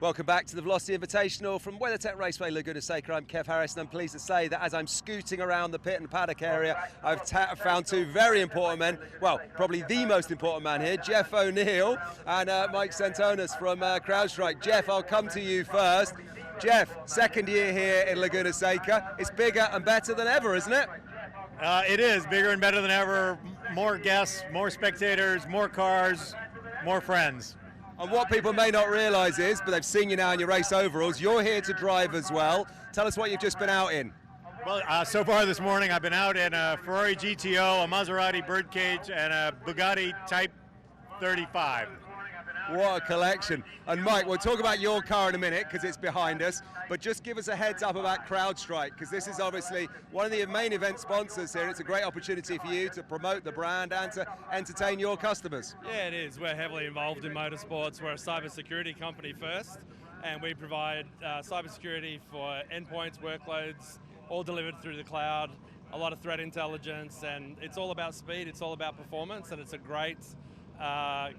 Welcome back to the Velocity Invitational from WeatherTech Raceway, Laguna Seca. I'm Kev Harris, and I'm pleased to say that as I'm scooting around the pit and paddock area, I've found two very important men. Well, probably the most important man here, Jeff O'Neill and Mike Sentonas from Crowdstrike. Jeff, I'll come to you first. Jeff, second year here in Laguna Seca. It's bigger and better than ever, isn't it? It is bigger and better than ever. More guests, more spectators, more cars, more friends. And what people may not realise is, but they've seen you now in your race overalls, you're here to drive as well. Tell us what you've just been out in. Well, so far this morning I've been out in a Ferrari GTO, a Maserati Birdcage, and a Bugatti Type 35. What a collection. And Mike, we'll talk about your car in a minute because it's behind us, but just give us a heads up about Crowdstrike, because this is obviously one of the main event sponsors here. It's a great opportunity for you to promote the brand and to entertain your customers. Yeah, it is. We're heavily involved in motorsports. We're a cybersecurity company first, and we provide cybersecurity for endpoints, workloads, all delivered through the cloud, a lot of threat intelligence, and it's all about speed, it's all about performance, and it's a great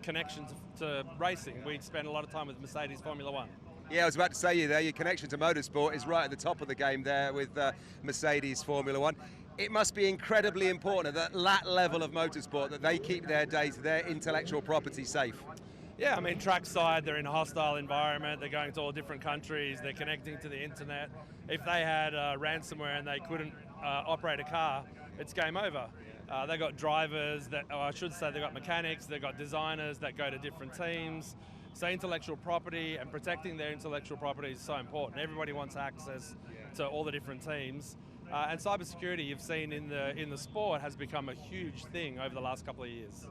connection to racing. We spend a lot of time with Mercedes Formula One. Yeah, I was about to say your connection to motorsport is right at the top of the game there with Mercedes Formula One. It must be incredibly important at that level of motorsport that they keep their data, their intellectual property safe. Yeah, I mean, trackside, they're in a hostile environment, they're going to all different countries, they're connecting to the internet. If they had ransomware and they couldn't operate a car, it's game over. They've got drivers, I should say they've got mechanics, they've got designers that go to different teams. So intellectual property and protecting their intellectual property is so important. Everybody wants access to all the different teams. And cybersecurity, you've seen in the sport, has become a huge thing over the last couple of years.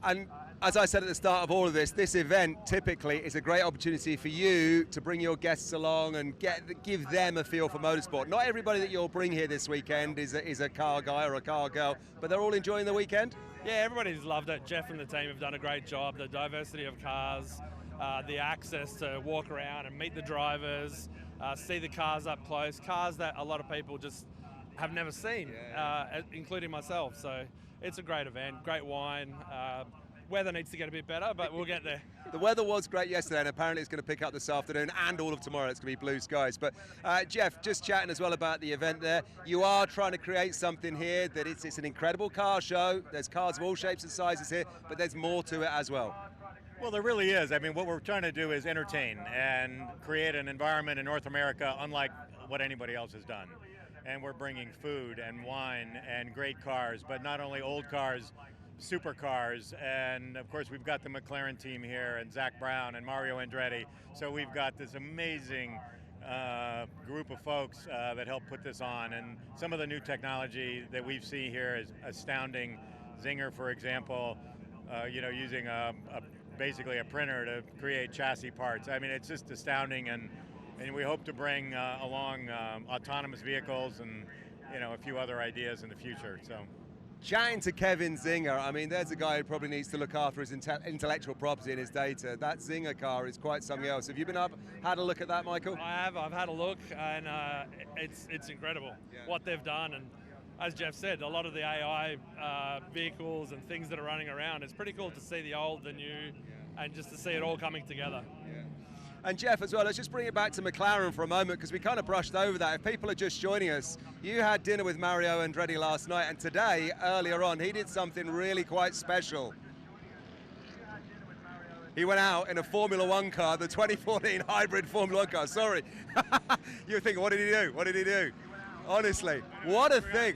And as I said at the start of all of this event typically is a great opportunity for you to bring your guests along and give them a feel for motorsport. Not everybody that you'll bring here this weekend is a car guy or a car girl, but they're all enjoying the weekend? Yeah, everybody's loved it. Jeff and the team have done a great job. The diversity of cars, the access to walk around and meet the drivers, see the cars up close, cars that a lot of people just have never seen, including myself. So it's a great event, great wine. Weather needs to get a bit better, but we'll get there. The weather was great yesterday, and apparently it's going to pick up this afternoon and all of tomorrow. It's going to be blue skies. But Jeff, just chatting as well about the event there. You are trying to create something here that it's an incredible car show. There's cars of all shapes and sizes here, but there's more to it as well. Well, there really is. I mean, what we're trying to do is entertain and create an environment in North America unlike what anybody else has done. And we're bringing food and wine and great cars, but not only old cars, supercars, and of course we've got the McLaren team here and Zach Brown and Mario Andretti. So we've got this amazing group of folks that help put this on, and some of the new technology that we've seen here is astounding. Zinger, for example, using basically a printer to create chassis parts. I mean, it's just astounding, and we hope to bring along autonomous vehicles and a few other ideas in the future. So. Chatting to Kevin Zinger, I mean, there's a guy who probably needs to look after his intellectual property and his data. That Zinger car is quite something else. Have you had a look at that, Michael? I have. I've had a look, and it's incredible what they've done. And as Jeff said, a lot of the AI vehicles and things that are running around, it's pretty cool to see the old, the new, and just to see it all coming together. Yeah. And Jeff, as well, let's just bring it back to McLaren for a moment, because we kind of brushed over that. If people are just joining us, you had dinner with Mario Andretti last night, and today, earlier on, he did something really quite special. He went out in a Formula One car, the 2014 hybrid Formula One car. Sorry. You're thinking, what did he do? What did he do? Honestly, what a thing.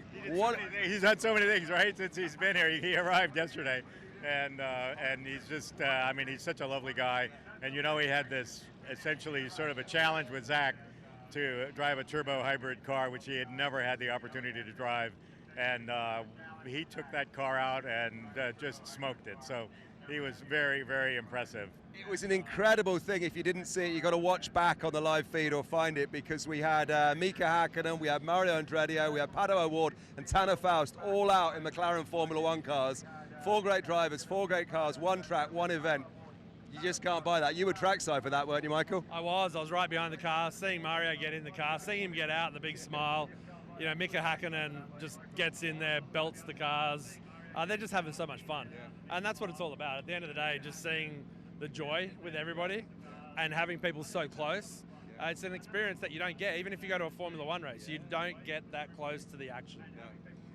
He's had so many things, right, since he's been here. He arrived yesterday, and he's just, he's such a lovely guy. And he had this essentially sort of a challenge with Zach to drive a turbo hybrid car, which he had never had the opportunity to drive. And he took that car out and just smoked it. So he was very, very impressive. It was an incredible thing. If you didn't see it, you got to watch back on the live feed or find it, because we had Mika Hakkinen, we had Mario Andretti, we had Pato O'Ward and Tanner Faust all out in McLaren Formula One cars. 4 great drivers, 4 great cars, 1 track, 1 event. You just can't buy that. You were trackside for that, weren't you, Michael? I was right behind the car, seeing Mario get in the car, seeing him get out, the big smile. Mika Hakkinen just gets in there, belts the cars. They're just having so much fun. And that's what it's all about. At the end of the day, just seeing the joy with everybody and having people so close. It's an experience that you don't get, even if you go to a Formula One race. You don't get that close to the action.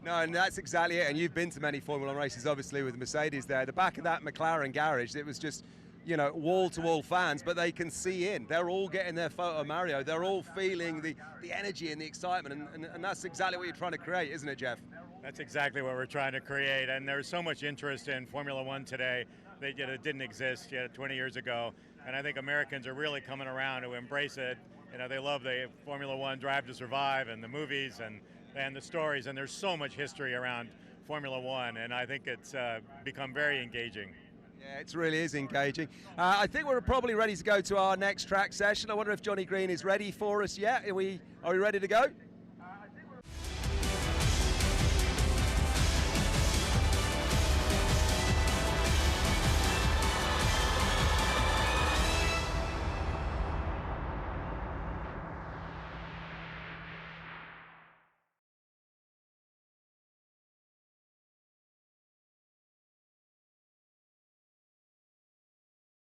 No, and that's exactly it. And you've been to many Formula One races, obviously, with Mercedes there. The back of that McLaren garage, it was just, you know, wall-to-wall fans, but they can see in. They're all getting their photo Mario. They're all feeling the energy and the excitement, and that's exactly what you're trying to create, isn't it, Jeff? That's exactly what we're trying to create, and there's so much interest in Formula One today that didn't exist yet 20 years ago, and I think Americans are really coming around to embrace it. You know, they love the Formula One Drive to Survive and the movies and the stories, and there's so much history around Formula One, and I think it's become very engaging. Yeah, it really is engaging. I think we're probably ready to go to our next track session. I wonder if Johnny Green is ready for us yet. Are we ready to go?